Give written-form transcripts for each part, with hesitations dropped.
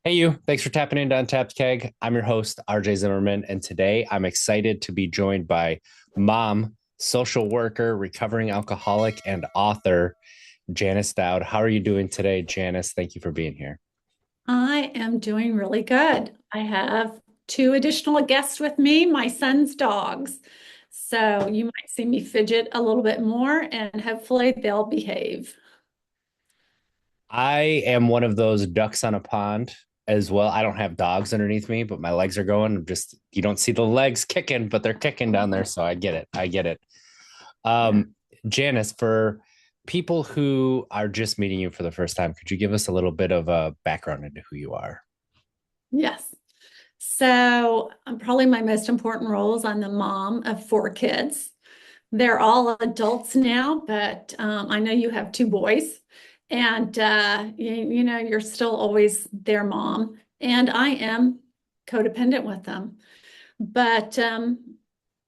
Hey, you. Thanks for tapping into Untapped Keg. I'm your host, RJ Zimmerman, and today I'm excited to be joined by mom, social worker, recovering alcoholic, and author, Janice Dowd. How are you doing today, Janice? Thank you for being here. I am doing really good. I have two additional guests with me, my son's dogs. So you might see me fidget a little bit more and hopefully they'll behave. I am one of those ducks on a pond as well. I don't have dogs underneath me, but my legs are going. Just you don't see the legs kicking, but they're kicking down there. So I get it. I get it. Yeah. Um, Janice, for people who are just meeting you for the first time, could you give us a little bit of a background into who you are? Yes. So probably my most important role is I'm the mom of four kids. They're all adults now, but I know you have two boys, and you're still always their mom, and I am codependent with them. But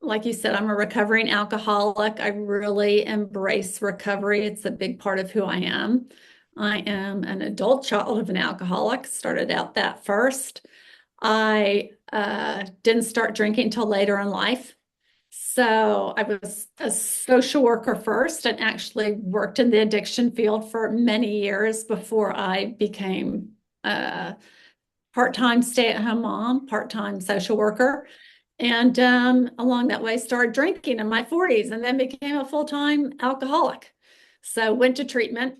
like you said, I'm a recovering alcoholic. I really embrace recovery. It's a big part of who I am. I am an adult child of an alcoholic, started out that first. I didn't start drinking until later in life. So I was a social worker first and actually worked in the addiction field for many years before I became a part-time stay-at-home mom, part-time social worker. And along that way, started drinking in my 40s and then became a full-time alcoholic. So went to treatment,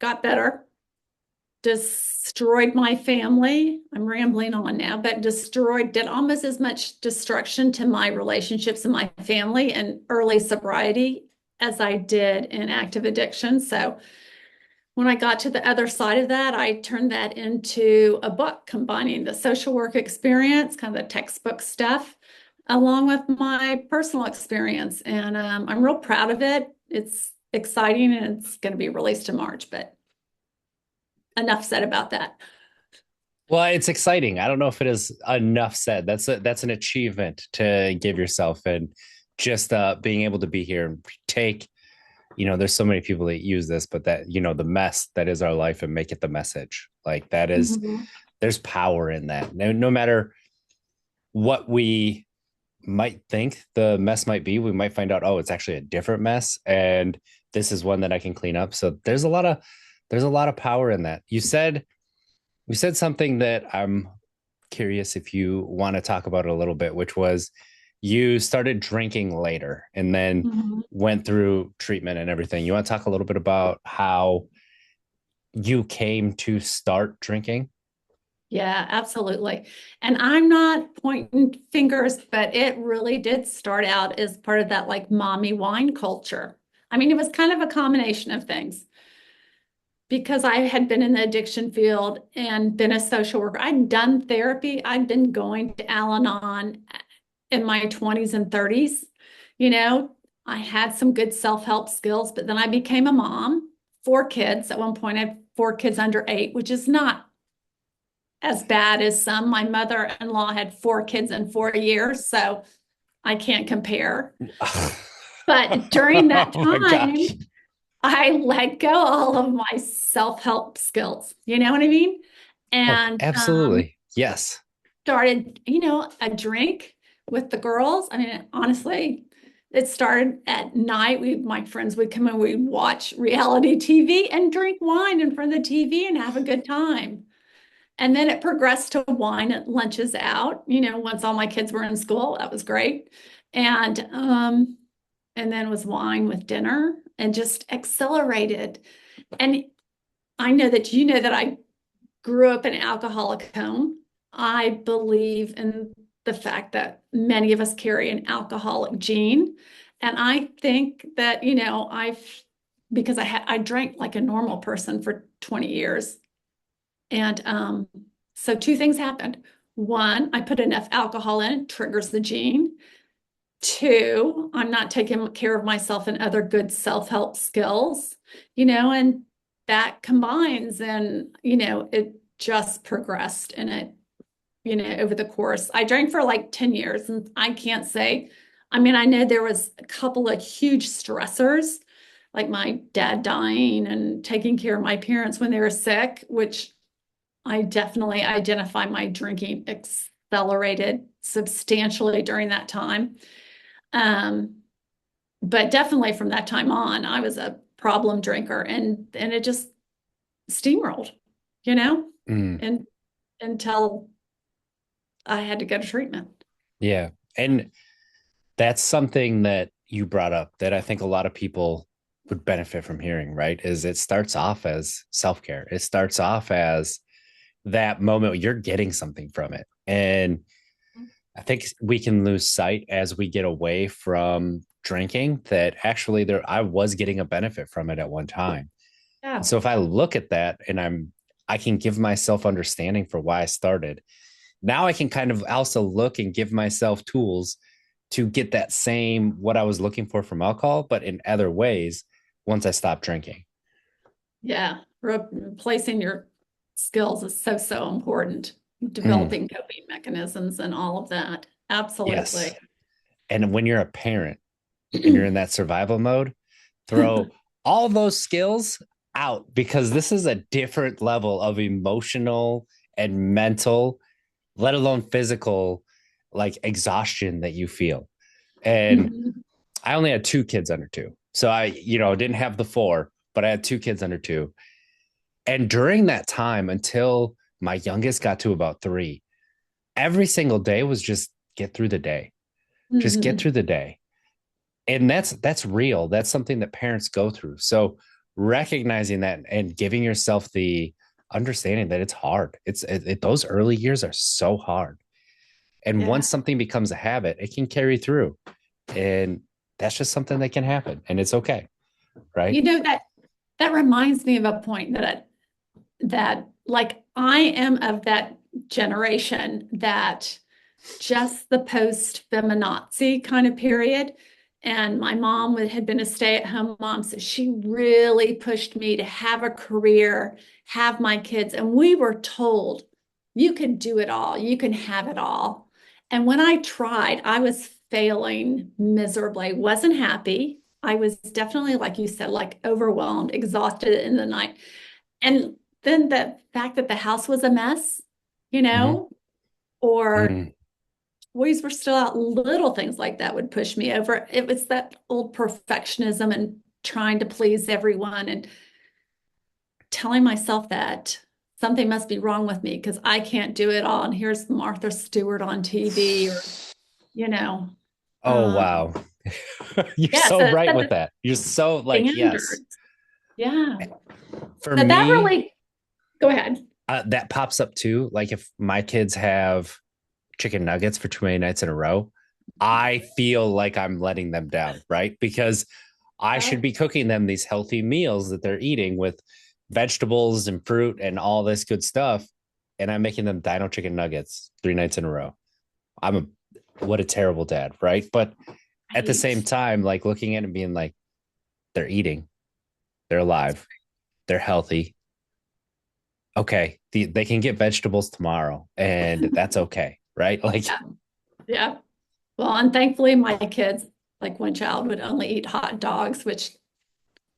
got better, destroyed my family. I'm rambling on now, but did almost as much destruction to my relationships and my family and early sobriety as I did in active addiction. So when I got to the other side of that, I turned that into a book combining the social work experience, kind of the textbook stuff, along with my personal experience. And I'm real proud of it. It's exciting and it's going to be released in March, but enough said about that. Well, it's exciting. I don't know if it is enough said. That's an achievement to give yourself, and just being able to be here and take. There's so many people that use this, but that the mess that is our life and make it the message. Like that is, Mhm. there's power in that. No matter what we might think the mess might be, we might find out, oh, it's actually a different mess, and this is one that I can clean up. So there's a lot of power in that. You said something that I'm curious if you want to talk about it a little bit, which was you started drinking later and then Mhm. went through treatment and everything. You want to talk a little bit about how you came to start drinking? Yeah, absolutely. And I'm not pointing fingers, but it really did start out as part of that like mommy wine culture. I mean, it was kind of a combination of things because I had been in the addiction field and been a social worker. I'd done therapy. I'd been going to Al-Anon in my 20s and 30s. You know, I had some good self-help skills, but then I became a mom, four kids. At one point, I had four kids under eight, which is not as bad as some. My mother-in-law had four kids in 4 years, so I can't compare. But during that Oh my gosh. time, I let go all of my self-help skills. You know what I mean? Oh, And absolutely. Yes. started, a drink with the girls. I mean, honestly, it started at night. My friends would come and we'd watch reality TV and drink wine in front of the TV and have a good time. And then it progressed to wine at lunches out, once all my kids were in school. That was great. And then was wine with dinner and just accelerated. And I know that you know that I grew up in an alcoholic home. I believe in the fact that many of us carry an alcoholic gene. And I think that, because I drank like a normal person for 20 years. And so two things happened. One, I put enough alcohol in, triggers the gene. Two, I'm not taking care of myself and other good self-help skills, and that combines and, it just progressed and over the course. I drank for like 10 years and I can't say, I mean, I know there was a couple of huge stressors, like my dad dying and taking care of my parents when they were sick, which I definitely identify my drinking accelerated substantially during that time. Um, but definitely from that time on, I was a problem drinker and it just steamrolled, you know, Mm, and until I had to go to treatment. yeah. And that's something that you brought up that I think a lot of people would benefit from hearing, right? Is it starts off as self-care. It starts off as that moment where you're getting something from it. And I think we can lose sight as we get away from drinking that actually there I was getting a benefit from it at one time. And Yeah. so if I look at that and I can give myself understanding for why I started. Now I can kind of also look and give myself tools to get that same what I was looking for from alcohol, but in other ways once I stopped drinking. Yeah. Replacing your skills is so, so important. Mm, Developing coping mechanisms and all of that. Absolutely. yes. And when you're a parent and you're in that survival mode, throw all those skills out because this is a different level of emotional and mental, let alone physical, like exhaustion that you feel. And Mhm. I only had two kids under two. So I didn't have the four, but I had two kids under two. And during that time, until my youngest got to about three, every single day was just get through the day, just get Mhm. through the day. And that's real. That's something that parents go through. So recognizing that and giving yourself the understanding that it's hard. Those early years are so hard. And Yeah. once something becomes a habit, it can carry through. And that's just something that can happen. And it's okay. Right. That reminds me of a point that like I am of that generation that just the post feminazi kind of period. And my mom had been a stay-at-home mom, so she really pushed me to have a career, have my kids. And we were told, you can do it all, you can have it all. And when I tried, I was failing miserably, wasn't happy. I was definitely, like you said, like overwhelmed, exhausted in the night. And then the fact that the house was a mess, you Mm-hmm. know, or Mm. boys were still out, little things like that would push me over. It was that old perfectionism and trying to please everyone and telling myself that something must be wrong with me because I can't do it all. And here's Martha Stewart on TV or, you know, Oh, um, wow. You're yeah, so so right set with the that. You're so like, yes. standards. Yeah. For So that me, really, go ahead. that pops up too. Like if my kids have chicken nuggets for too many nights in a row, I feel like I'm letting them down, right? Because I should Oh, be cooking them these healthy meals that they're eating with vegetables and fruit and all this good stuff. And I'm making them dino chicken nuggets 3 nights in a row. I'm what a terrible dad, right? But at the same right. time, like looking at it and being like, they're eating, they're alive, they're healthy. Okay, they can get vegetables tomorrow, and that's okay, right? Like, Yeah. Yeah. Well, and thankfully, my kids, like one child would only eat hot dogs, which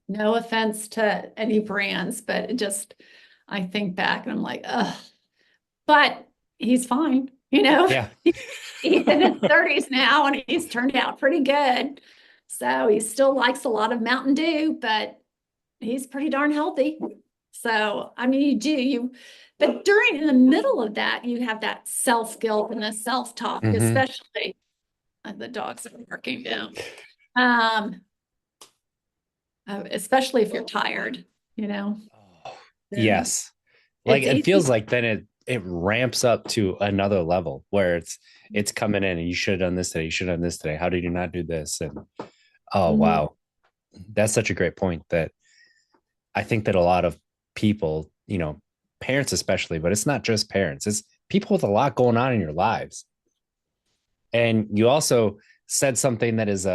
no offense to any brands, but it just, I think back and I'm like, ugh, but he's fine. yeah. He's in his 30s now and he's turned out pretty good. So he still likes a lot of Mountain Dew, but he's pretty darn healthy. So, I mean, but during in the middle of that, you have that self-guilt and the self-talk, Mm-hmm. especially the dogs are barking down. Um, especially if you're tired, you know, Oh, then yes. Like it's it easy. feels like then it ramps up to another level where it's coming in and you should have done this today. You should have done this today. How did you not do this? And oh Mhm. wow. That's such a great point that I think that a lot of people, parents especially, but it's not just parents, it's people with a lot going on in your lives. And you also said something that is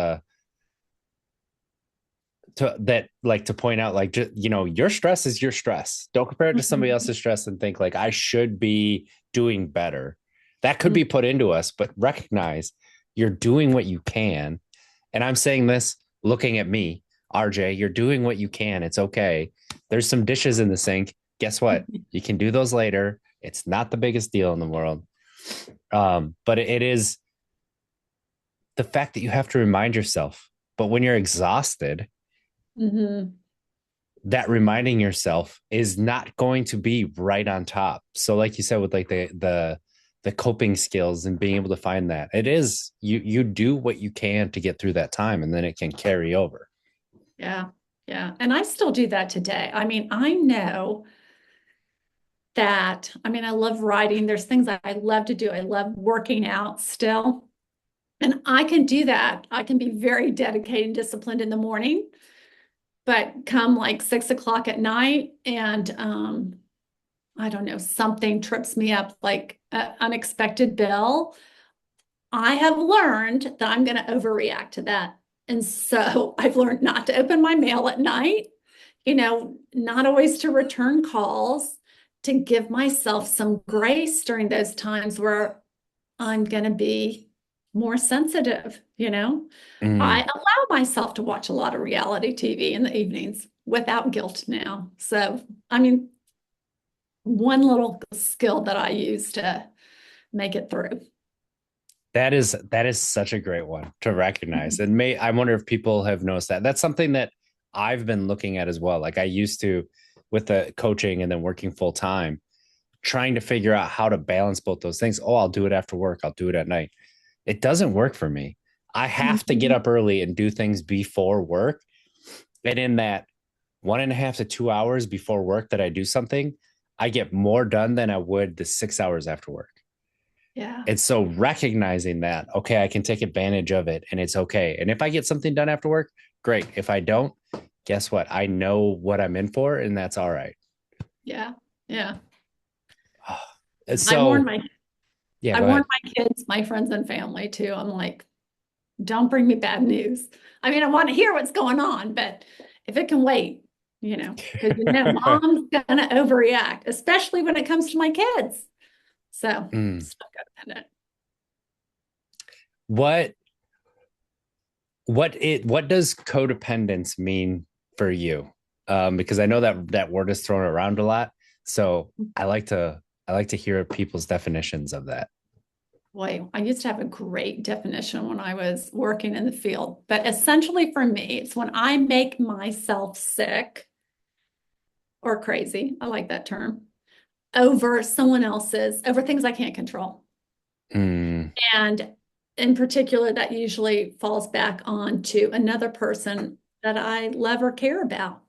to point out like your stress is your stress. Don't compare it to somebody Mhm. else's stress and think like I should be doing better. That could Mhm. be put into us, but recognize you're doing what you can. And I'm saying this looking at me, RJ, you're doing what you can. It's okay. There's some dishes in the sink. guess what? You can do those later. It's not the biggest deal in the world. But it is the fact that you have to remind yourself. But when you're exhausted, Hmm. that reminding yourself is not going to be right on top. So like you said, with like the coping skills and being able to find that, it is you do what you can to get through that time, and then it can carry over. Yeah. Yeah. And I still do that today. I mean, I know that, I mean, I love writing. There's things I love to do. I love working out still. And I can do that. I can be very dedicated and disciplined in the morning, but come like 6 o'clock at night and I don't know, something trips me up like an unexpected bill. I have learned that I'm going to overreact to that. And so I've learned not to open my mail at night, not always to return calls, to give myself some grace during those times where I'm going to be more sensitive. I Mm. allow myself to watch a lot of reality TV in the evenings without guilt now. So, I mean, one little skill that I use to make it through. That is such a great one to recognize. And I wonder if people have noticed that. That's something that I've been looking at as well. Like I used to with the coaching and then working full time, trying to figure out how to balance both those things. Oh, I'll do it after work. I'll do it at night. It doesn't work for me. I have to get Mhm. up early and do things before work. And in that 1.5 to 2 hours before work that I do something, I get more done than I would the 6 hours after work. Yeah. And so recognizing that, okay, I can take advantage of it and it's okay. And if I get something done after work, great. If I don't, guess what? I know what I'm in for and that's all right. Yeah. Yeah. I warn So, my yeah, I go warn ahead. my kids, my friends and family too. I'm like, don't bring me bad news. I mean, I want to hear what's going on, but if it can wait, because mom's gonna overreact, especially when it comes to my kids. So, Mm. still codependent. What what does codependence mean for you? Because I know that word is thrown around a lot. So I like to hear people's definitions of that. Boy, I used to have a great definition when I was working in the field, but essentially for me, it's when I make myself sick or crazy. I like that term over things I can't control. Mm. And in particular, that usually falls back on to another person that I love or care about.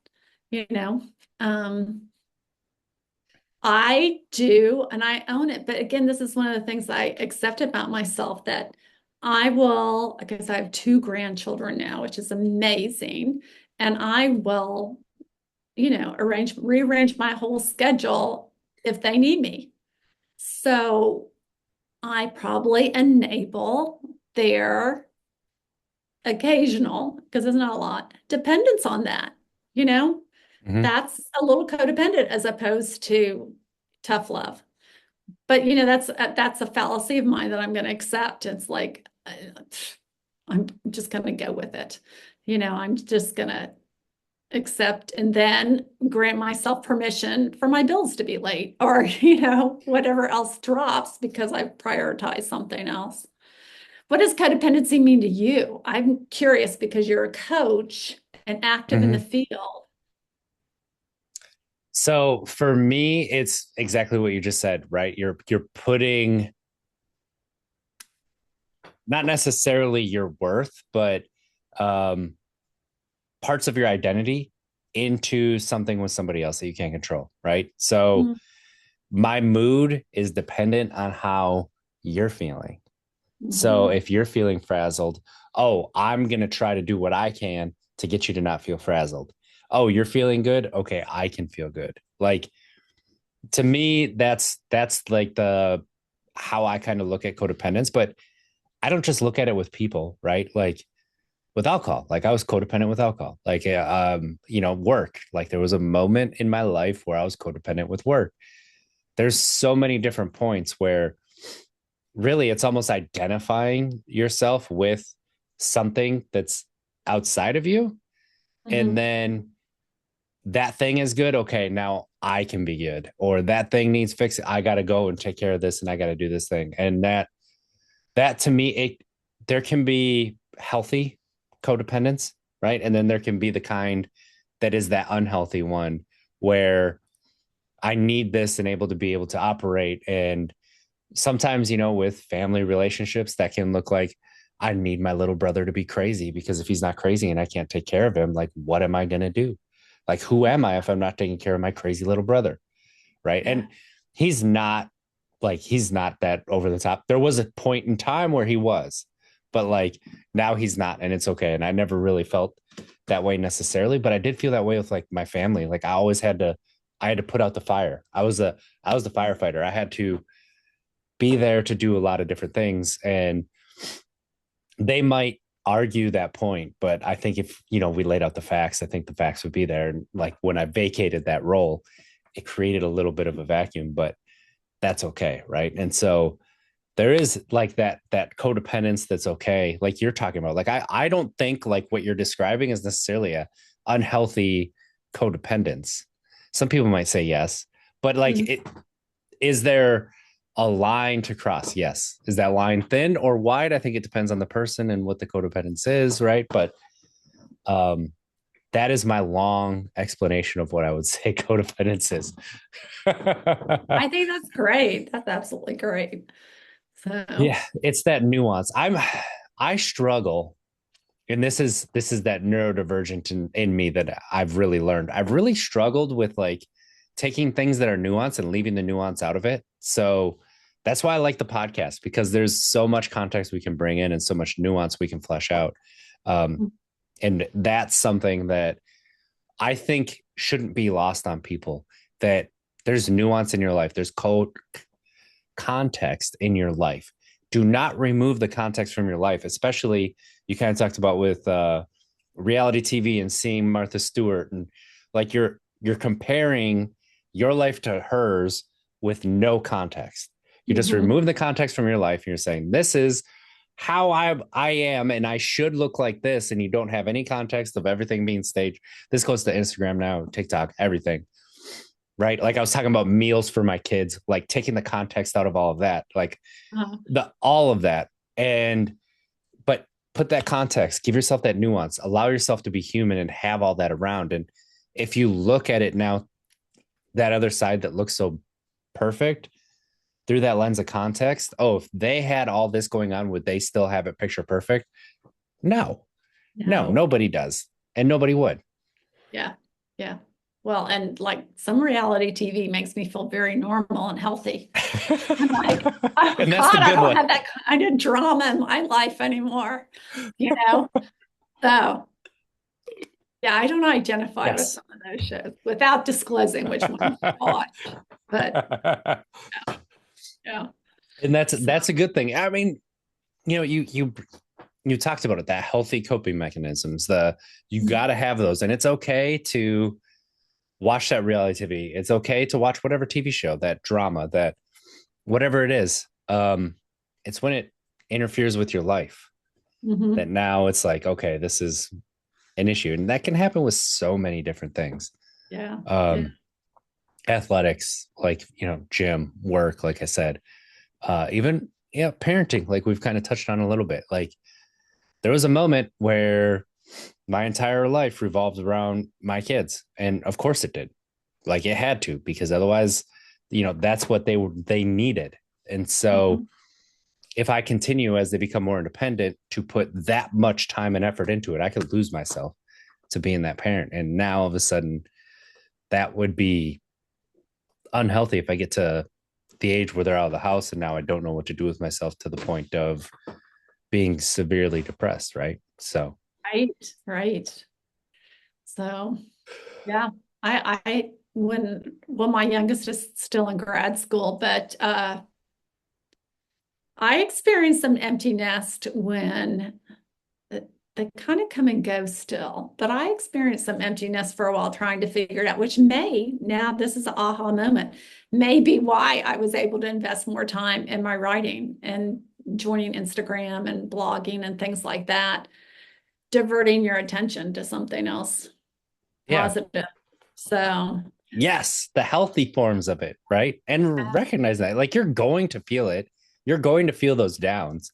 You know, um, I do, and I own it. But again, this is one of the things I accept about myself that I will, because I have two grandchildren now, which is amazing. And I will, rearrange my whole schedule if they need me. So I probably enable their occasional, because it's not a lot, dependence on that. You know, Mhm. that's a little codependent as opposed to tough love. But that's a fallacy of mine that I'm going to accept. It's like I'm just going to go with it. I'm just going to accept and then grant myself permission for my bills to be late or whatever else drops because I've prioritized something else. What does codependency mean to you? I'm curious because you're a coach and active in the Mhm. field. So for me, it's exactly what you just said, right? You're putting not necessarily your worth, but um, parts of your identity into something with somebody else that you can't control, right? So my mood is dependent on how you're feeling. So Mm-hmm. if you're feeling frazzled, oh, I'm going to try to do what I can to get you to not feel frazzled. Oh, you're feeling good? Okay, I can feel good. Like to me, that's like the how I kind of look at codependence, but I don't just look at it with people, right? Like with alcohol, like I was codependent with alcohol, like work. Like there was a moment in my life where I was codependent with work. There's so many different points where really it's almost identifying yourself with something that's outside of you, and Mm-hmm. then that thing is good. Okay, now I can be good, or that thing needs fixing. I got to go and take care of this, and I got to do this thing. And that to me, there can be healthy codependence, right? And then there can be the kind that is that unhealthy one where I need this and able to be able to operate. And sometimes, with family relationships, that can look like I need my little brother to be crazy, because if he's not crazy and I can't take care of him, like, what am I going to do? Like, who am I if I'm not taking care of my crazy little brother? Right. Yeah. And he's not he's not that over the top. There was a point in time where he was, but like now he's not, and it's okay. And I never really felt that way necessarily, but I did feel that way with like my family. Like I had to put out the fire. I was the firefighter. I had to be there to do a lot of different things. And they might argue that point, but I think if, we laid out the facts, I think the facts would be there. And like when I vacated that role, it created a little bit of a vacuum, but that's okay. Right. And so there is like that codependence that's okay. Like you're talking about, like, I don't think like what you're describing is necessarily a unhealthy codependence. Some people might say yes, but like Mhm. is there a line to cross? Yes. Is that line thin or wide? I think it depends on the person and what the codependence is, right? But um that is my long explanation of what I would say codependence is. I think that's great. That's absolutely great. So, Yeah, it's that nuance. I struggle, and this is that neurodivergent in me that I've really learned. I've really struggled with like taking things that are nuanced and leaving the nuance out of it. So that's why I like the podcast, because there's so much context we can bring in and so much nuance we can flesh out. Um, and that's something that I think shouldn't be lost on people, that there's nuance in your life. There's context in your life. Do not remove the context from your life, especially you kind of talked about with reality TV and seeing Martha Stewart, and like you're comparing your life to hers with no context. You just mhm. remove the context from your life and you're saying, this is how I am and I should look like this, and you don't have any context of everything being staged. This goes to Instagram now, TikTok, everything, right? Like I was talking about meals for my kids, like taking the context out of all of that, like Uh, the all of that. And but put that context, give yourself that nuance, allow yourself to be human and have all that around. And if you look at it now, that other side that looks so perfect through that lens of context, oh, if they had all this going on, would they still have it picture perfect? No, no, no. nobody does, and nobody would. Yeah. Yeah. Well, and like some reality TV makes me feel very normal and healthy. I'm like, oh And that's the God, I good don't one. have that kind of drama in my life anymore, you know? So, yeah, I don't identify with Yes. some of those shows without disclosing which ones I watch. But yeah. And that's So, that's a good thing. I mean, you talked about it, that healthy coping mechanisms. You got to have those, and it's okay to watch that reality TV. It's okay to watch whatever TV show, that drama, that whatever it is. It's when it interferes with your life that mhm. now it's like, okay, this is an issue, and that can happen with so many different things. Yeah. Yeah. Um, Athletics, like gym, work, like I said, even parenting, like we've kind of touched on a little bit. Like there was a moment where my entire life revolved around my kids, and of course it did. Like it had to, because otherwise, that's what they needed. And so Mhm. if I continue as they become more independent to put that much time and effort into it, I could lose myself to being that parent. And now all of a sudden that would be unhealthy if I get to the age where they're out of the house and now I don't know what to do with myself, to the point of being severely depressed. Right. So Right. Right. So, yeah, well, my youngest is still in grad school, but I experienced some empty nest when they kind of come and go still, but I experienced some emptiness for a while trying to figure it out, which now this is an aha moment, may be why I was able to invest more time in my writing and joining Instagram and blogging and things like that, diverting your attention to something else yeah, positive. So. Yes, the healthy forms of it, right? And recognize that like you're going to feel it. You're going to feel those downs,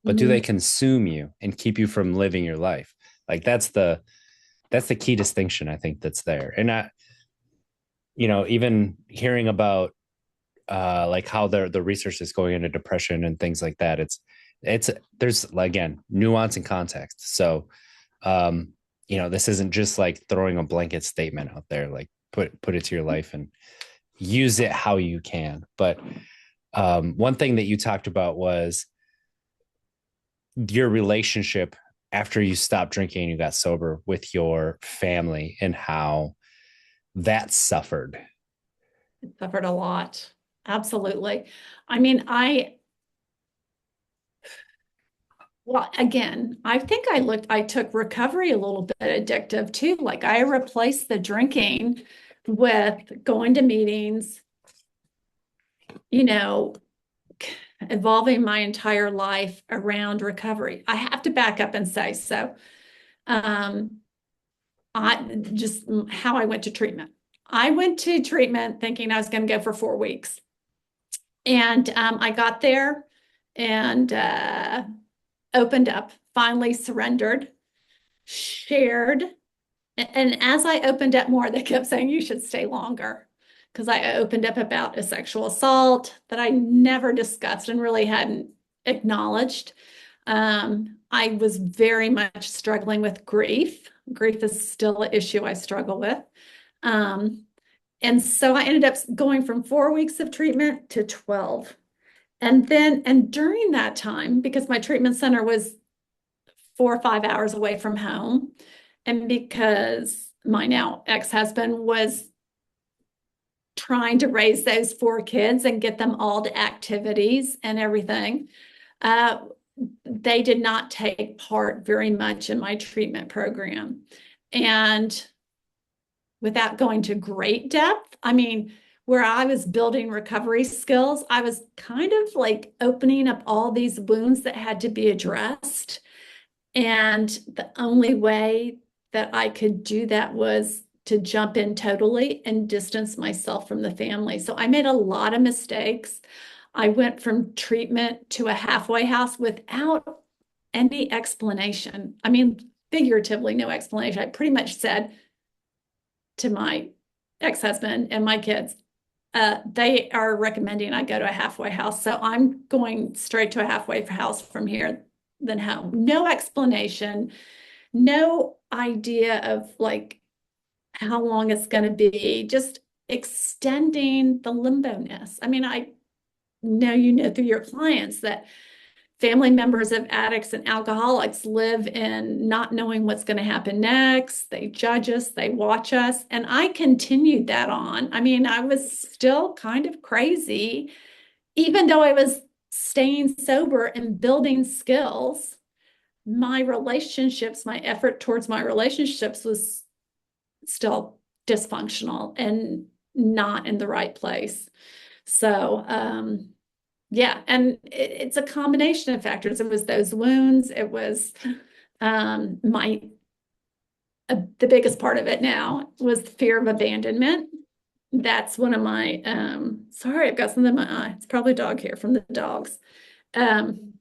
but do they Mhm. consume you and keep you from living your life? Like that's the key distinction I think that's there. And I, even hearing about like how the research is going into depression and things like that, it's there's again nuance and context. So um this isn't just like throwing a blanket statement out there, like put it to your life and use it how you can. But one thing that you talked about was your relationship after you stopped drinking and you got sober with your family and how that suffered. Suffered a lot. Absolutely. I mean, well, again, I think I took recovery a little bit addictive too. Like I replaced the drinking with going to meetings, you know, evolving my entire life around recovery. I have to back up and say so. Um, I just how I went to treatment. I went to treatment thinking I was going to go for 4 weeks. And I got there and opened up, finally surrendered, shared. And as I opened up more, they kept saying, you should stay longer. Because I opened up about a sexual assault that I never discussed and really hadn't acknowledged. I was very much struggling with grief. Grief is still an issue I struggle with. Um, and so I ended up going from 4 weeks of treatment to 12. And during that time, because my treatment center was 4 or 5 hours away from home, and because my now ex-husband was trying to raise those 4 kids and get them all to activities and everything, uh, they did not take part very much in my treatment program. And without going to great depth, I mean, where I was building recovery skills, I was kind of like opening up all these wounds that had to be addressed. And the only way that I could do that was to jump in totally and distance myself from the family. So I made a lot of mistakes. I went from treatment to a halfway house without any explanation. I mean, figuratively, no explanation. I pretty much said to my ex-husband and my kids, they are recommending I go to a halfway house. So I'm going straight to a halfway house from here than home. No explanation, no idea of like how long it's going to be, just extending the limbo-ness. I mean, I know you know through your clients that family members of addicts and alcoholics live in not knowing what's going to happen next. They judge us, they watch us. And I continued that on. I mean, I was still kind of crazy, even though I was staying sober and building skills. My relationships, my effort towards my relationships was still dysfunctional and not in the right place. So, yeah, and it's a combination of factors. It was those wounds. It was my the biggest part of it now was the fear of abandonment. That's one of my sorry, I've got something in my eye. It's probably dog hair from the dogs. Um,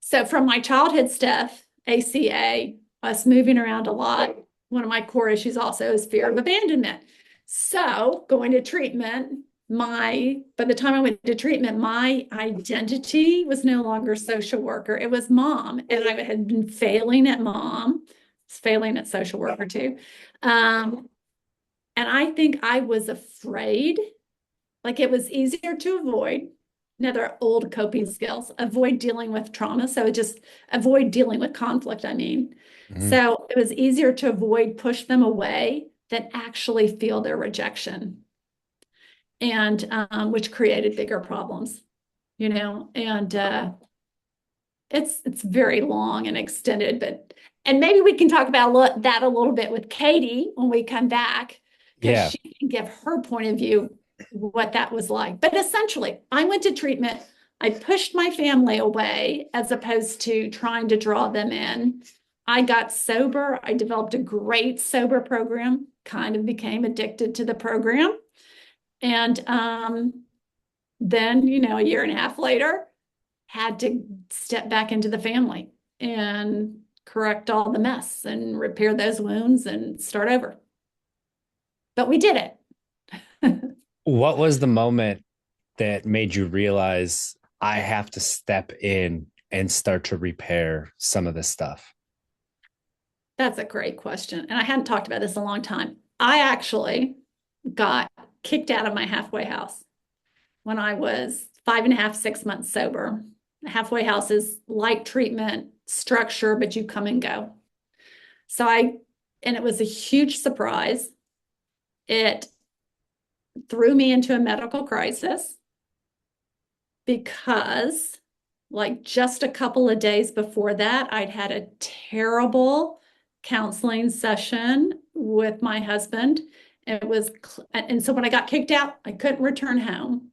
so from my childhood stuff, ACA, us moving around a lot, one of my core issues also is fear of abandonment. So going to treatment, by the time I went to treatment, my identity was no longer social worker. It was mom. And I had been failing at mom, failing at social worker too. And I think I was afraid, like it was easier to avoid. Another old coping skills, avoid dealing with trauma. So just avoid dealing with conflict, I mean. Mhm. So it was easier to avoid, push them away than actually feel their rejection, and which created bigger problems, and it's very long and extended, and maybe we can talk about that a little bit with Katie when we come back, because Yeah. she can give her point of view what that was like. But essentially, I went to treatment. I pushed my family away as opposed to trying to draw them in. I got sober. I developed a great sober program. kind of became addicted to the program. And then, a year and a half later, had to step back into the family and correct all the mess and repair those wounds and start over. But we did it. What was the moment that made you realize I have to step in and start to repair some of this stuff? That's a great question. And I hadn't talked about this in a long time. I actually got kicked out of my halfway house when I was 5.5, 6 months sober. The halfway house is light treatment structure, but you come and go. And it was a huge surprise. It threw me into a medical crisis because, like, just a couple of days before that, I'd had a terrible counseling session with my husband. And so when I got kicked out, I couldn't return home.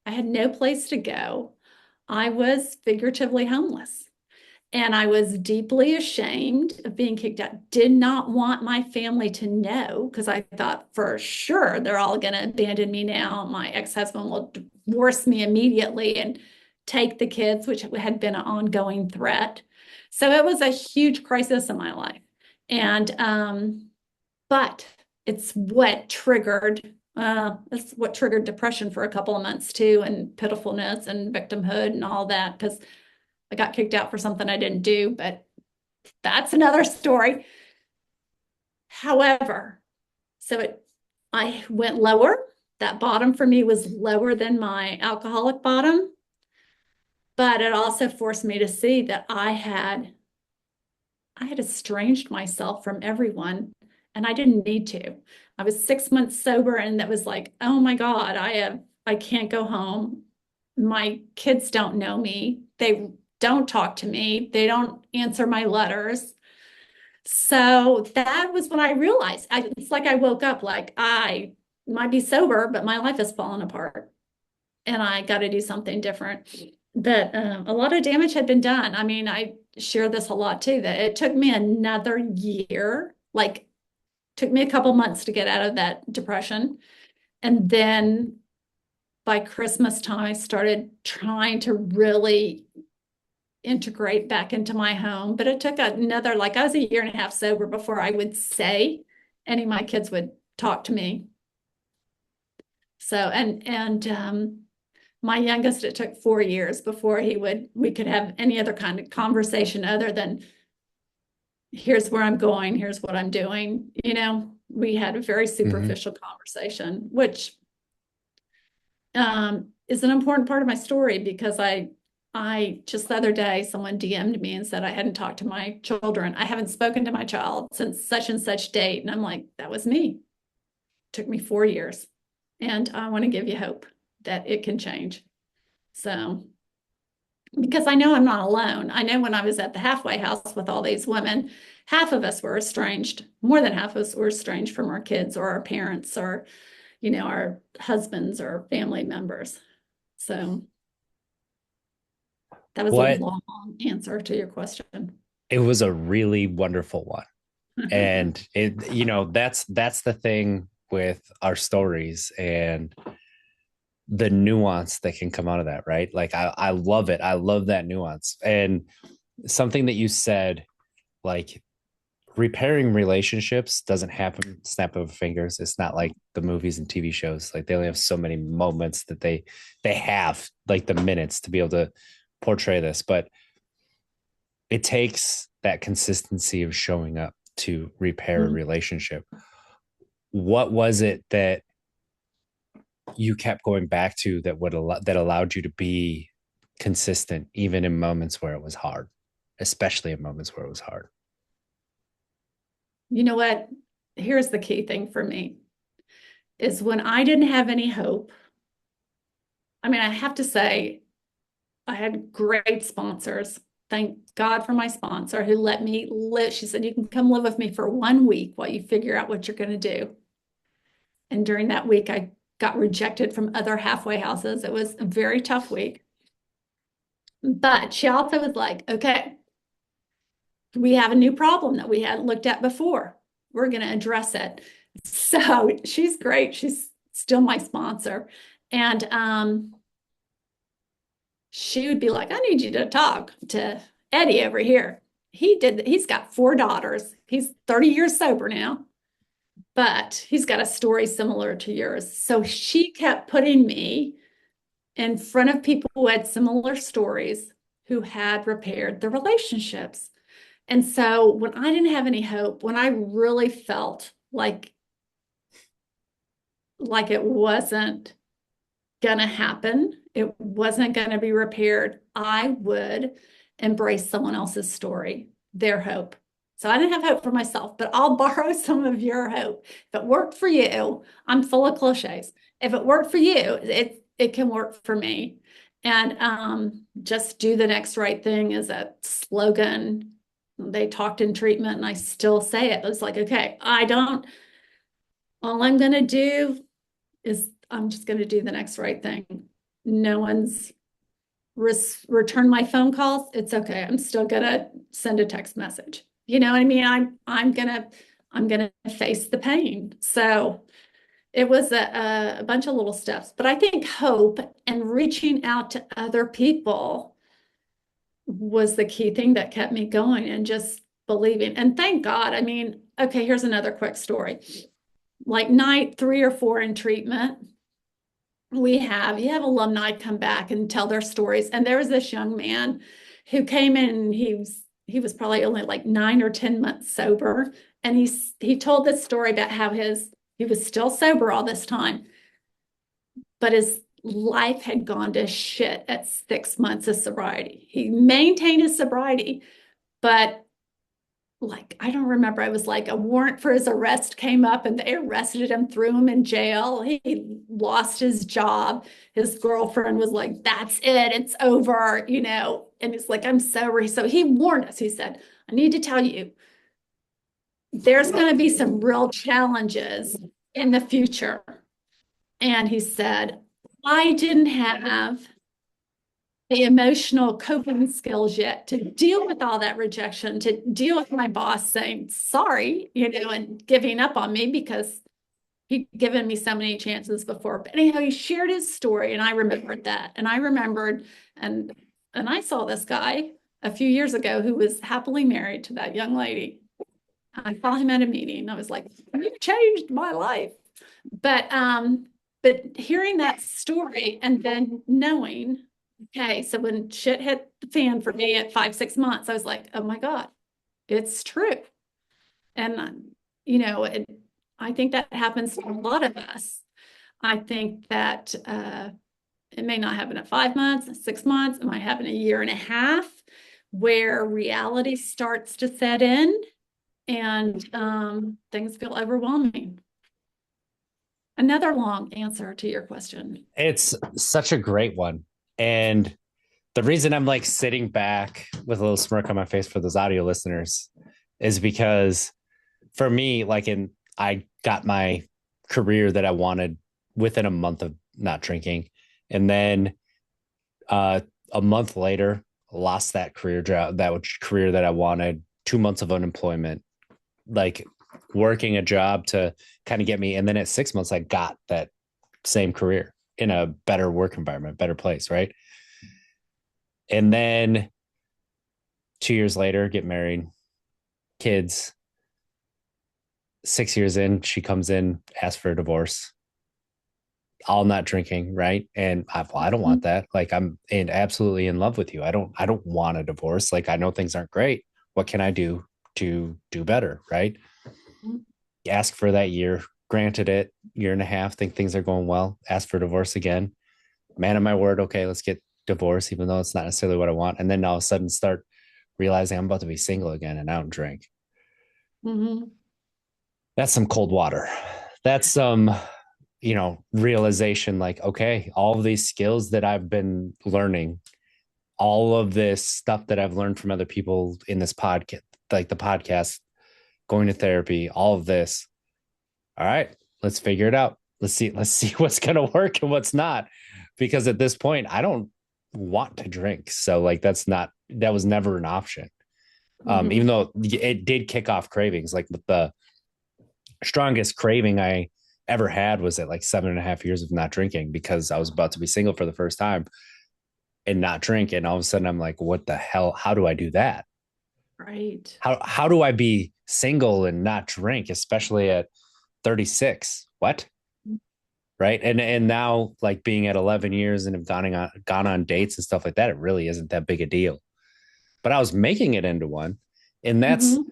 I had no place to go. I was figuratively homeless. And I was deeply ashamed of being kicked out. Did not want my family to know because I thought for sure they're all going to abandon me now. My ex-husband will divorce me immediately and take the kids, which had been an ongoing threat. So it was a huge crisis in my life. And but it's what triggered depression for a couple of months too, and pitifulness and victimhood and all that, because I got kicked out for something I didn't do, but that's another story. However, I went lower. That bottom for me was lower than my alcoholic bottom, but it also forced me to see that I had estranged myself from everyone, and I didn't need to. I was 6 months sober, and that was like, oh my God, I can't go home. My kids don't know me. They don't talk to me. They don't answer my letters. So that was when I realized it's like I woke up like I might be sober, but my life has fallen apart and I got to do something different. But a lot of damage had been done. I mean, I share this a lot too, that it took me another year, like took me a couple months to get out of that depression. And then by Christmas time, I started trying to really integrate back into my home. But it took another, like I was a year and a half sober before I would say any of my kids would talk to me. So, and my youngest, it took 4 years before we could have any other kind of conversation other than here's where I'm going, here's what I'm doing. We had a very Mm-hmm. superficial conversation, which is an important part of my story because I just the other day, someone DM'd me and said I hadn't talked to my children. I haven't spoken to my child since such and such date. And I'm like, that was me. It took me 4 years. And I want to give you hope that it can change. So, because I know I'm not alone. I know when I was at the halfway house with all these women, half of us were estranged. More than half of us were estranged from our kids or our parents or, our husbands or family members. So that was a What long answer to your question. It was a really wonderful one. And that's the thing with our stories and the nuance that can come out of that, right? Like I love it. I love that nuance. And something that you said, like repairing relationships doesn't happen snap of fingers. It's not like the movies and TV shows. Like they only have so many moments that they have, like the minutes to be able to portray this. But it takes that consistency of showing up to repair a Mhm. relationship. What was it that you kept going back to that allowed you to be consistent even in moments where it was hard, especially in moments where it was hard? You know what? Here's the key thing for me is when I didn't have any hope. I mean, I have to say, I had great sponsors. Thank God for my sponsor who let me live. She said, you can come live with me for 1 week while you figure out what you're going to do. And during that week, I got rejected from other halfway houses. It was a very tough week. But she also was like, okay, we have a new problem that we hadn't looked at before. We're going to address it. So she's great. She's still my sponsor. And she would be like, I need you to talk to Eddie over here. He's got 4 daughters. He's 30 years sober now, but he's got a story similar to yours. So she kept putting me in front of people who had similar stories, who had repaired the relationships. And so when I didn't have any hope, when I really felt like it wasn't gonna happen, it wasn't gonna be repaired, I would embrace someone else's story, their hope. So I didn't have hope for myself, but I'll borrow some of your hope. If it worked for you, I'm full of cliches. If it worked for you, it can work for me. And just do the next right thing is a slogan. They talked in treatment, and I still say it. It's like, okay, all I'm gonna do is I'm just gonna do the next right thing. No one's returned my phone calls. It's okay. I'm still gonna send a text message. You know what I mean? I'm gonna face the pain. So it was a bunch of little steps, but I think hope and reaching out to other people was the key thing that kept me going, and just believing. And thank God. I mean, okay, here's another quick story. Like night 3 or 4 in treatment, you have alumni come back and tell their stories. And there was this young man who came in, and he was probably only like 9 or 10 months sober. And he told this story about how he was still sober all this time, but his life had gone to shit at 6 months of sobriety. He maintained his sobriety, but like, I don't remember. I was like, a warrant for his arrest came up, and they arrested him, threw him in jail. He lost his job. His girlfriend was like, that's it, it's over, you know. And he's like, I'm sober. So he warned us. He said, I need to tell you, there's going to be some real challenges in the future. And he said, I didn't have the emotional coping skills yet to deal with all that rejection, to deal with my boss saying sorry, you know, and giving up on me because he'd given me so many chances before. But anyhow, he shared his story, and I remembered that. And I remembered, and I saw this guy a few years ago who was happily married to that young lady. I saw him at a meeting. I was like, you changed my life. But hearing that story and then knowing, okay, so when shit hit the fan for me at 5, 6 months, I was like, oh my God, it's true. And, you know, I think that happens to a lot of us. I think that it may not happen at 5 months, 6 months, it might happen a year and a half, where reality starts to set in, and things feel overwhelming. Another long answer to your question. It's such a great one. And the reason I'm like sitting back with a little smirk on my face for those audio listeners is because for me, I got my career that I wanted within a month of not drinking. And then a month later, lost that career job, that career that I wanted, 2 months of unemployment, like working a job to kind of get me. And then at 6 months, I got that same career in a better work environment, better place, right? And then 2 years later, get married, kids. 6 years in, she comes in, asks for a divorce. All not drinking, right? And I don't want that. Like, absolutely in love with you. I don't want a divorce. Like, I know things aren't great. What can I do to do better, right? Ask for that year, granted it, year and a half, think things are going well, ask for divorce again. Man of my word, okay, let's get divorced, even though it's not necessarily what I want. And then all of a sudden start realizing I'm about to be single again and I don't drink. Mm-hmm. That's some cold water. That's some, realization, like, okay, all of these skills that I've been learning, all of this stuff that I've learned from other people in this podcast, like the podcast, going to therapy, all of this. All right, let's figure it out. Let's see what's going to work and what's not. Because at this point, I don't want to drink. So like, that was never an option. Mm-hmm. Even though it did kick off cravings, like with the strongest craving I ever had was at like 7.5 years of not drinking because I was about to be single for the first time and not drink. And all of a sudden I'm like, what the hell? How do I do that? Right. How do I be single and not drink, especially at 36? What? Right. And now like being at 11 years and have gone on dates and stuff like that, it really isn't that big a deal. But I was making it into one. And that's Hmm.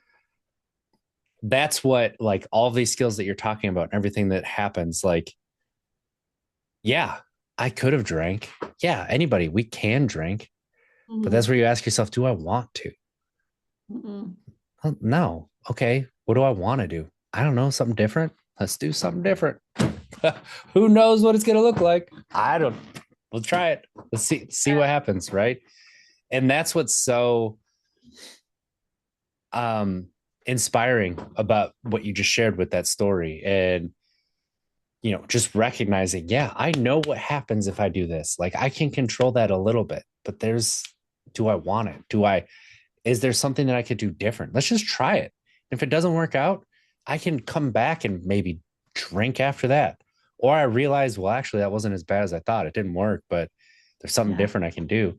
that's what like all of these skills that you're talking about and everything that happens, like, yeah, I could have drank. Yeah, anybody, we can drink. But that's Hmm. where you ask yourself, do I want to? Hmm. Well, no. Okay. What do I want to do? I don't know. Something different. Let's do something different. Who knows what it's going to look like? I don't. We'll try it. Let's see what happens, right? And that's what's so um inspiring about what you just shared with that story. And just recognizing, yeah, I know what happens if I do this. Like I can control that a little bit, but do I want it? Is there something that I could do different? Let's just try it. If it doesn't work out, I can come back and maybe drink after that. Or I realize, well, actually, that wasn't as bad as I thought. It didn't work, but there's something Yeah. different I can do.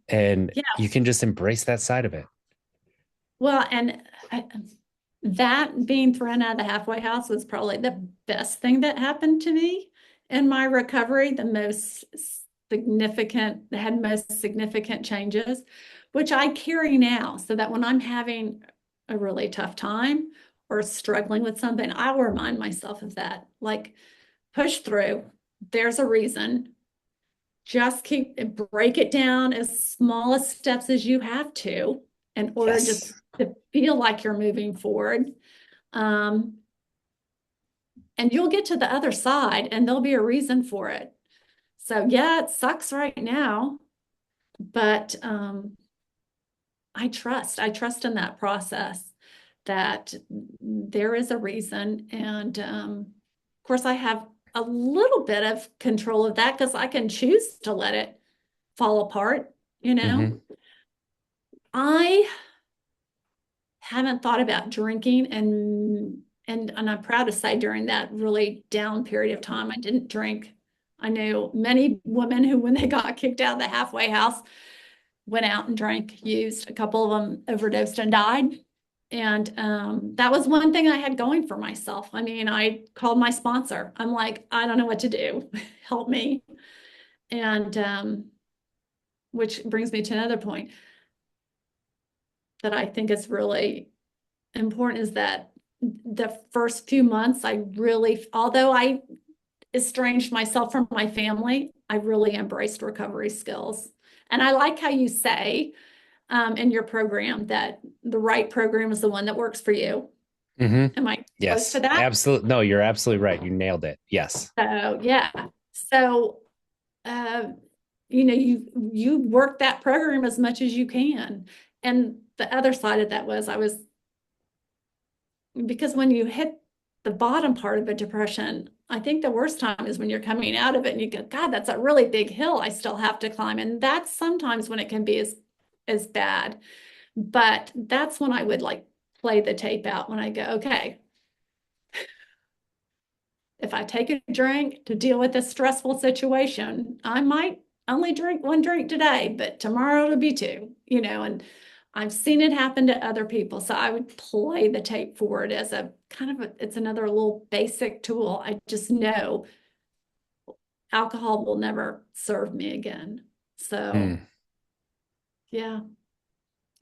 And Yeah. you can just embrace that side of it. Well, and that being thrown out of the halfway house was probably the best thing that happened to me in my recovery, the most significant, that had most significant changes, which I carry now, so that when I'm having a really tough time or struggling with something, I'll remind myself of that. Like, push through. There's a reason. Just break it down as small as steps as you have to in order just Yes. to feel like you're moving forward. Um, and you'll get to the other side and there'll be a reason for it. So yeah, it sucks right now, but I trust in that process that there is a reason. And of course, I have a little bit of control of that because I can choose to let it fall apart, you know? Mm-hmm. I haven't thought about drinking and I'm proud to say during that really down period of time, I didn't drink. I knew many women who, when they got kicked out of the halfway house, went out and drank, used. A couple of them overdosed and died. And that was one thing I had going for myself. I mean, I called my sponsor. I'm like, I don't know what to do. Help me. And which brings me to another point that I think is really important is that the first few months, I really, although I estranged myself from my family, I really embraced recovery skills. And I like how you say in your program that the right program is the one that works for you. Mm-hmm. Am I close to Yes. that? Absolutely. No, you're absolutely right. You nailed it. Yes. So yeah. So uh, you work that program as much as you can. And the other side of that was I was because when you hit the bottom part of a depression, I think the worst time is when you're coming out of it and you go, God, that's a really big hill I still have to climb. And that's sometimes when it can be as bad. But that's when I would like play the tape out when I go, okay, if I take a drink to deal with a stressful situation, I might only drink one drink today, but tomorrow it'll be two, and I've seen it happen to other people. So I would play the tape forward as a kind of it's another little basic tool. I just know alcohol will never serve me again. So Mm. yeah,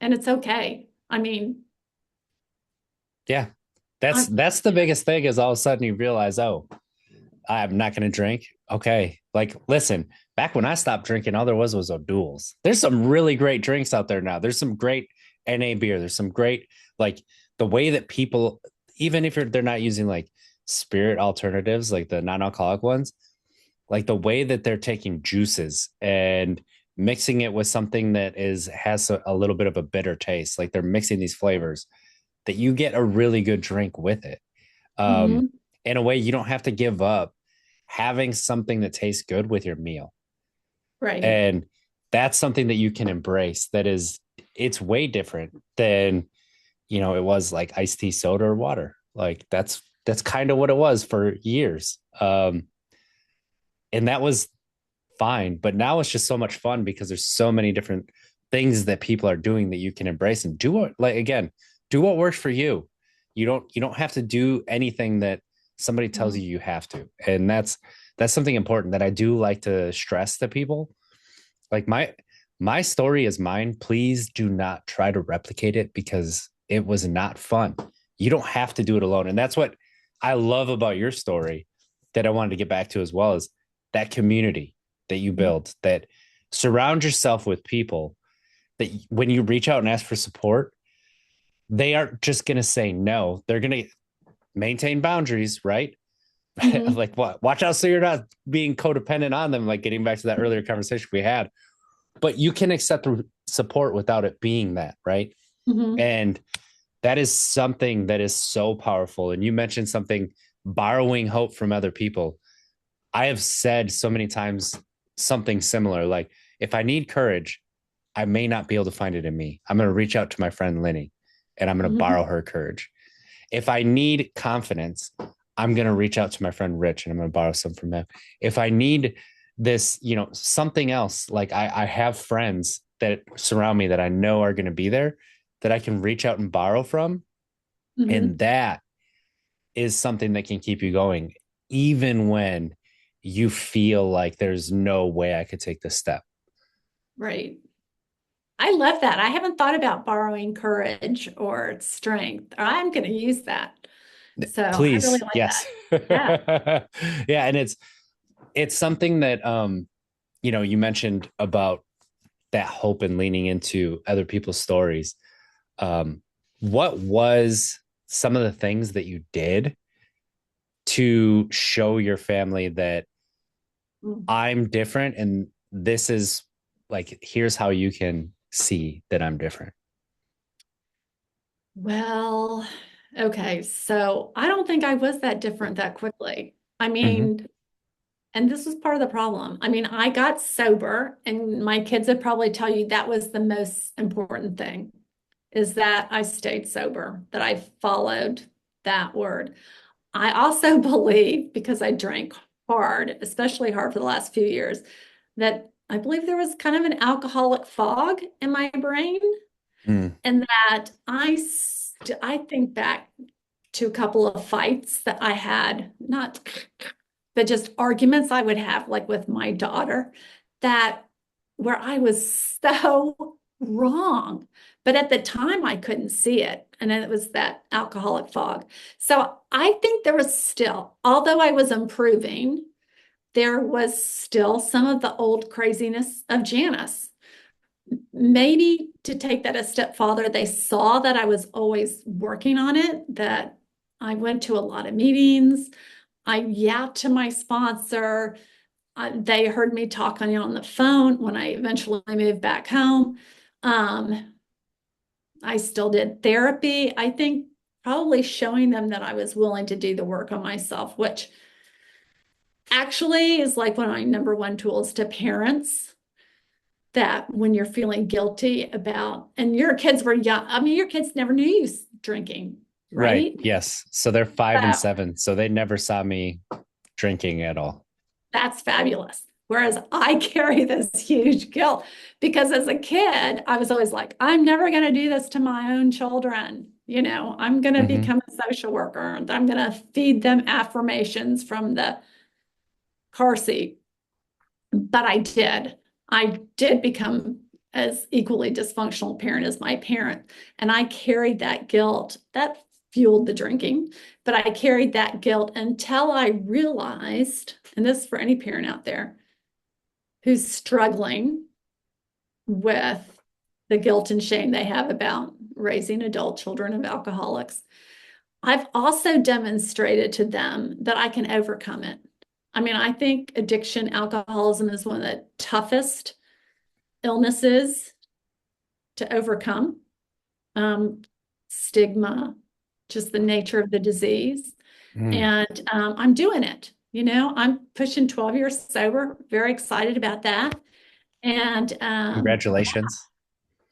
and it's okay. I mean, Yeah. That's the yeah, biggest thing is all of a sudden you realize, oh, I'm not going to drink. Okay. Like, listen, back when I stopped drinking, all there was O'Doul's. There's some really great drinks out there now. There's some great NA beer. There's some great, like, the way that people, even if they're not using like spirit alternatives, like the non alcoholic ones, like the way that they're taking juices and mixing it with something that has a little bit of a bitter taste. Like they're mixing these flavors that you get a really good drink with it. Um, mhm, in a way, you don't have to give up having something that tastes good with your meal. right. And that's something that you can embrace. It's way different than, it was like iced tea, soda, or water. Like that's kind of what it was for years. And that was fine. But now it's just so much fun because there's so many different things that people are doing that you can embrace and do what, like, again, do what works for you. You don't have to do anything that somebody tells Mhm. you have to. And that's something important that I do like to stress to people. Like my story is mine. Please do not try to replicate it because it was not fun. You don't have to do it alone. And that's what I love about your story that I wanted to get back to as well, is that community that you build, that surround yourself with people that when you reach out and ask for support, they aren't just going to say no. They're going to maintain boundaries, right? Mhm. Like what? Watch out so you're not being codependent on them, like getting back to that earlier conversation we had. But you can accept support without it being that, right? Mhm. And that is something that is so powerful. And you mentioned something, borrowing hope from other people. I have said so many times something similar, like if I need courage, I may not be able to find it in me. I'm going to reach out to my friend Lenny and I'm going to Mhm. borrow her courage. If I need confidence, I'm going to reach out to my friend Rich and I'm going to borrow some from him. If I need this, something else, like I have friends that surround me that I know are going to be there that I can reach out and borrow from. And Mhm. that is something that can keep you going, even when you feel like there's no way I could take this step. Right. I love that. I haven't thought about borrowing courage or strength. I'm going to use that. So I really Please, like yes. that. Yeah. Yeah, and it's something that you mentioned about that hope and leaning into other people's stories. Um, what was some of the things that you did to show your family that Mm. I'm different and this is like, here's how you can see that I'm different? Well, okay. So I don't think I was that different that quickly. I Mm-hmm. mean, and this was part of the problem. I mean, I got sober, and my kids would probably tell you that was the most important thing, is that I stayed sober, that I followed that word. I also believe, because I drank hard, especially hard for the last few years, that I believe there was kind of an alcoholic fog in my brain, Mm. and that I think back to a couple of fights that I had, not but just arguments I would have, like with my daughter, that where I was so wrong. But at the time, I couldn't see it. And it was that alcoholic fog. So I think there was still, although I was improving, there was still some of the old craziness of Janice. Maybe to take that a step farther, they saw that I was always working on it, that I went to a lot of meetings. I yapped to my sponsor. They heard me talk on the phone when I eventually moved back home. Um, I still did therapy. I think probably showing them that I was willing to do the work on myself, which actually is like one of my number one tools to parents, that when you're feeling guilty about, and your kids were young, I mean, your kids never knew you drinking, Right. right? Yes. So they're 5 and 7. So So they never saw me drinking at all. that's fabulous. Whereas I carry this huge guilt because as a kid, I was always like, I'm never going to do this to my own children. I'm going to Mm-hmm. become a social worker. I'm going to feed them affirmations from the car seat. But I did. I did become as equally dysfunctional parent as my parent. And I carried that guilt that fueled the drinking, but I carried that guilt until I realized, and this is for any parent out there who's struggling with the guilt and shame they have about raising adult children of alcoholics. I've also demonstrated to them that I can overcome it. I mean, I think addiction, alcoholism is one of the toughest illnesses to overcome. Um, Stigma, just the nature of the disease. Mm. And I'm doing it. I'm pushing 12 years sober, very excited about that. And Congratulations.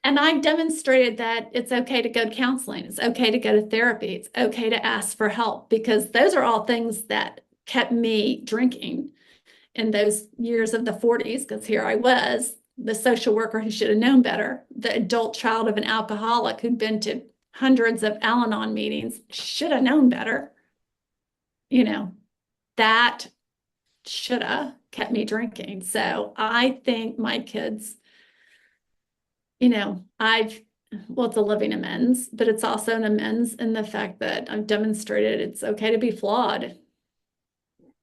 And I've demonstrated that it's okay to go to counseling. It's okay to go to therapy. It's okay to ask for help because those are all things that kept me drinking in those years of the 40s. Because here I was, the social worker who should have known better, the adult child of an alcoholic who'd been to hundreds of Al Anon meetings, should have known better. You know, that should have kept me drinking. So I think my kids, well, it's a living amends, but it's also an amends in the fact that I've demonstrated it's okay to be flawed.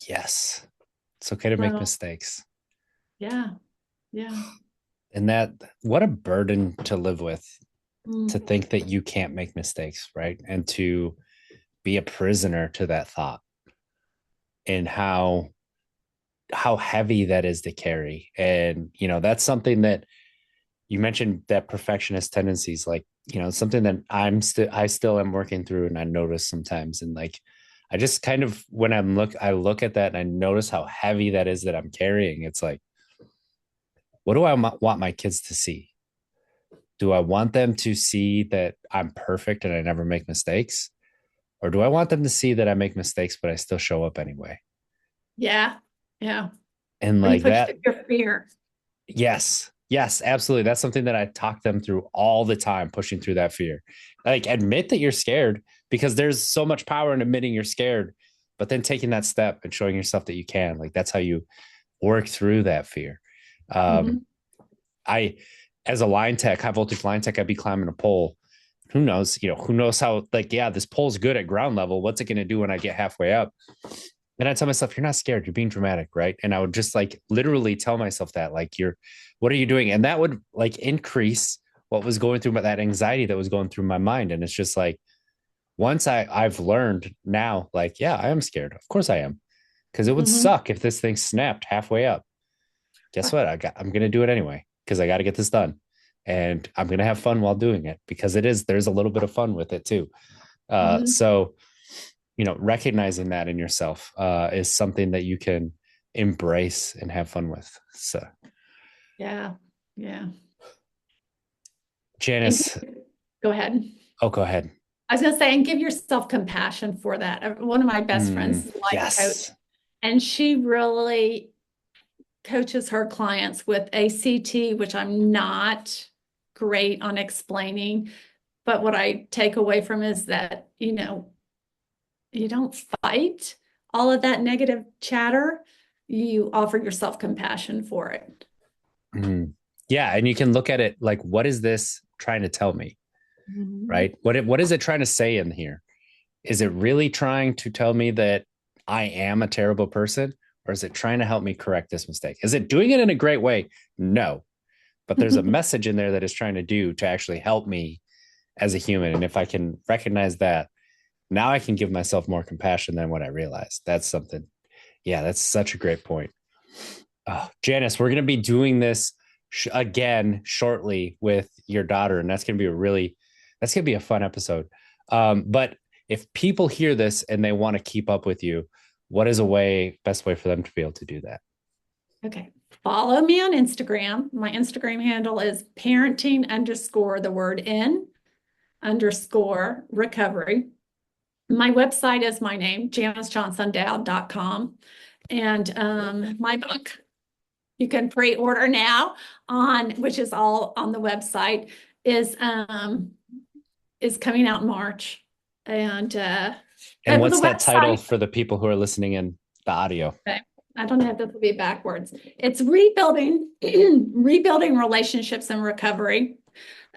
Yes. It's okay to make So, mistakes. yeah, yeah. And that, what a burden to live with, to Mm, think that you can't make mistakes, right? And to be a prisoner to that thought, and how heavy that is to carry. And that's something that you mentioned, that perfectionist tendencies, like, something that I still am working through, and I notice sometimes. And like, I just kind of, when I look at that and I notice how heavy that is that I'm carrying. It's like, what do I want my kids to see? Do I want them to see that I'm perfect and I never make mistakes? Or do I want them to see that I make mistakes, but I still show up anyway? yeah, yeah. And Or you like push that, through your fear. yes, yes, absolutely. That's something that I talk them through all the time, pushing through that fear. Like, admit that you're scared, because there's so much power in admitting you're scared, but then taking that step and showing yourself that you can. Like, that's how you work through that fear. Um, Hmm. I, as a line tech, high voltage line tech, I'd be climbing a pole. Who knows? Who knows how, like, yeah, this pole's good at ground level. What's it going to do when I get halfway up? And I tell myself, you're not scared, you're being dramatic, right? And I would just like literally tell myself that, like, what are you doing? And that would like increase what was going through that anxiety that was going through my mind. And it's just like, once I've learned now, like, yeah, I am scared. Of course I am. Because it would Hmm. suck if this thing snapped halfway up. Guess what? I'm going to do it anyway, because I got to get this done. And I'm going to have fun while doing it, because there's a little bit of fun with it too. Hmm. So recognizing that in yourself is something that you can embrace and have fun with. So, Yeah, yeah. And Janice, go ahead. oh, go ahead. I was going to say, and give yourself compassion for that. One of my best friends is a life coach, Yes. and she really coaches her clients with ACT, which I'm not great on explaining. But what I take away from is that, you don't fight all of that negative chatter. You offer yourself compassion for it. Mm. Yeah. And you can look at it like, what is this trying to tell me? Mhm. Right? What is it trying to say in here? Is it really trying to tell me that I am a terrible person? Or is it trying to help me correct this mistake? Is it doing it in a great way? No. But there's a message in there that is trying to do to actually help me as a human. And if I can recognize that, now I can give myself more compassion than what I realized. That's something. Yeah, that's such a great point. Oh, Janice, we're going to be doing this again shortly with your daughter, and that's going to be a fun episode. But if people hear this and they want to keep up with you, what is best way for them to be able to do that? Okay. Follow me on Instagram. My Instagram handle is parenting underscore the word in underscore recovery. My website is my name, janicejonsundowd.com. And my book, you can pre-order now which is all on the website, is coming out in March. And And the what's that title website, for the people who are listening in the audio? okay, I don't know if this will be backwards. It's rebuilding, rebuilding relationships and recovery.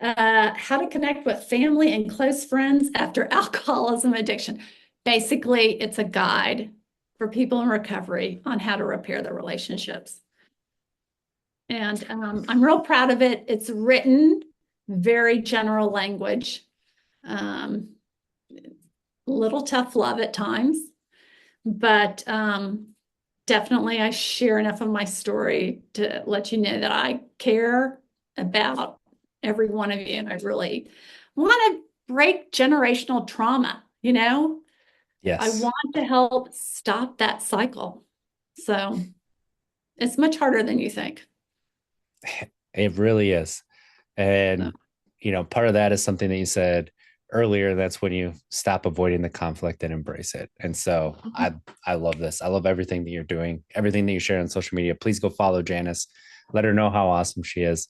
How to connect with family and close friends after alcoholism addiction. Basically, it's a guide for people in recovery on how to repair their relationships. And I'm real proud of it. It's written very general language, um, little tough love at times, but definitely I share enough of my story to let you know that I care about every one of you. And I really want to break generational trauma, I Yes, want to help stop that cycle. So it's much harder than you think. it really is. So, And part of that is something that you said earlier. That's when you stop avoiding the conflict and embrace it. And so I love this. I love everything that you're doing, everything that you share on social media. Please go follow Janice. Let her know how awesome she is.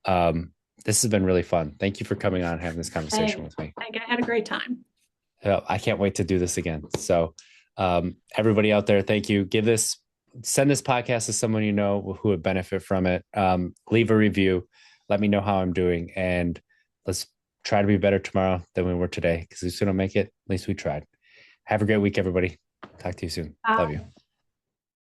Um, this has been really fun. Thank you for coming on and having this conversation Hey, with me. I had a great time. I can't wait to do this again. So, everybody out there, thank you. Send this podcast to someone you know who would benefit from it. Leave a review. Let me know how I'm doing, and let's try to be better tomorrow than we were today. Because if we don't make it, at least we tried. Have a great week, everybody. Talk to you soon. Love Bye. you.